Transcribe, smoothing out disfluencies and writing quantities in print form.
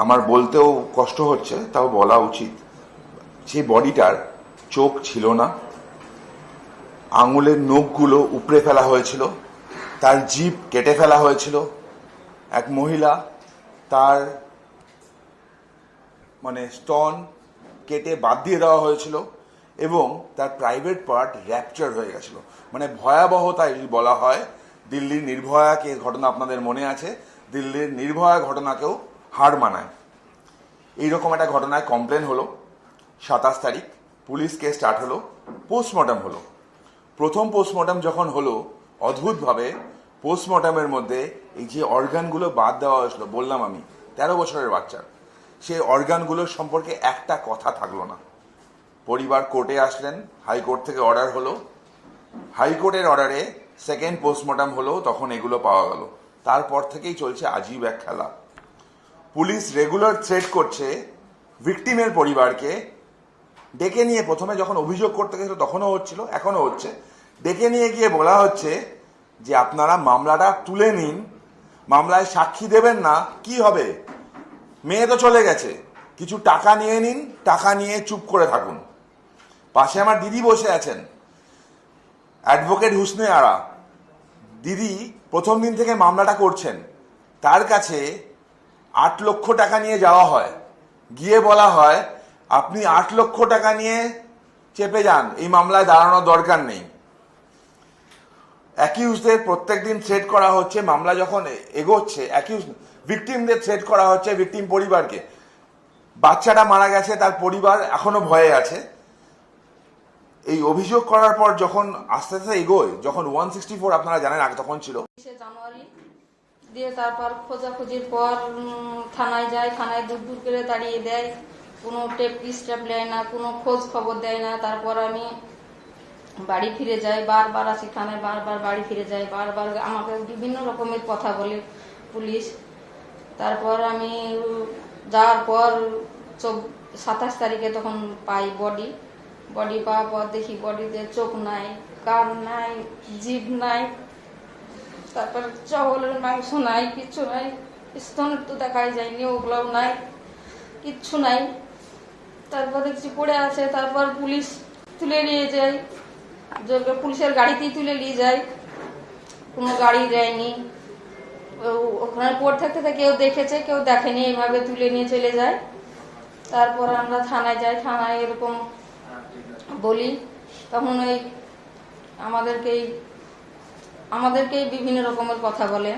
আমার বলতেও কষ্ট হচ্ছে, তাও বলা উচিত। সেই বডিটার চোখ ছিল না, আঙুলের নখগুলো উপড়ে ফেলা হয়েছিল, তার জিভ কেটে ফেলা হয়েছিল। এক মহিলা, তার স্তন কেটে বাদ দিয়ে দেওয়া হয়েছিল এবং তার প্রাইভেট পার্ট র্যাপচার হয়ে গেছিল। ভয়াবহতা বলা হয়। দিল্লির নির্ভয়া কেস ঘটনা আপনাদের মনে আছে, দিল্লির নির্ভয়া ঘটনাকেও হার মানায়। এইরকম একটা ঘটনায় কমপ্লেন হলো 27 তারিখ, পুলিশ কেস স্টার্ট হলো, পোস্টমর্টম হলো। প্রথম পোস্টমর্টম যখন হলো, অদ্ভুতভাবে পোস্টমর্টমের মধ্যে এই যে অর্গানগুলো বাদ দেওয়া হয়েছিল, বললাম আমি 13 বছরের বাচ্চা, সেই অর্গানগুলোর সম্পর্কে একটা কথা থাকলো না। পরিবার কোর্টে আসলেন, হাইকোর্ট থেকে অর্ডার হলো, হাইকোর্টের অর্ডারে সেকেন্ড পোস্টমর্টম হলো, তখন এগুলো পাওয়া গেল। তারপর থেকেই চলছে আজীব এক খেলা। পুলিশ রেগুলার থ্রেট করছে ভিকটিমের পরিবারকে, ডেকে নিয়ে, প্রথমে যখন অভিযোগ করতে গেছিল তখনও হচ্ছিল, এখনো হচ্ছে, ডেকে নিয়ে গিয়ে বলা হচ্ছে যে আপনারা মামলাটা তুলে নিন, মামলায় সাক্ষী দেবেন না, কি হবে, মেয়ে তো চলে গেছে, কিছু টাকা নিয়ে নিন, টাকা নিয়ে চুপ করে থাকুন। পাশে আমার দিদি বসে আছেন, অ্যাডভোকেট হুসনে আরা দিদি, প্রথম দিন থেকে মামলাটা করছেন। তার কাছে 8 লক্ষ টাকা নিয়ে যাওয়া হয়, গিয়ে বলা হয় আপনি 8 লক্ষ টাকা নিয়ে চেপে যান, এই মামলায় দাঁড়ানোর দরকার নেই। অ্যাকিউজদের প্রত্যেকদিন থ্রেট করা হচ্ছে, মামলা যখন এগোচ্ছে ভিকটিমদের থ্রেট করা হচ্ছে, ভিকটিম পরিবারকে। বাচ্চাটা মারা গেছে, তার পরিবার এখনো ভয়ে আছে। এই অভিযোগ করার পর যখন আস্তে আস্তে এগোয়, যখন 164 আপনারা জানেন আগে তখন ছিল, জানুয়ারি দিয়ে তারপর খোঁজাখুঁজির পর থানায় যায়, থানায় দূর দূর করে তাড়িয়ে দেয়, কোনো স্টেপ নেয় না, কোনো খোঁজ খবর দেয় না। তারপর আমি বাড়ি ফিরে যাই, বারবার আসি থানায়, বারবার বাড়ি ফিরে যাই, বারবার আমাকে বিভিন্ন রকমের কথা বলে পুলিশ। তারপর আমি যাওয়ার পর 27 তারিখে তখন পাই বডি পাওয়ার পর দেখি বডিতে চোখ নাই, কান নাই, জিভ নাই, তারপর চবলের মাংস নাই, কিচ্ছু নাই, স্তনের তো দেখাই যায়নি, ওগুলোও নাই, কিচ্ছু নাই। তারপর দেখছি পড়ে আছে। তারপর পুলিশ তুলে নিয়ে যায়, পুলিশের গাড়িতেই তুলে নিয়ে যায়, কোনো গাড়ি দেয়নি। ওখানে পড়ে থাকতে কেউ দেখেছে, কেউ দেখেনি, এইভাবে তুলে নিয়ে চলে যায়। তারপর আমরা থানায় যাই, থানায় এরকম বলি, তখন ওই আমাদেরকেই বিভিন্ন রকমের কথা বলে।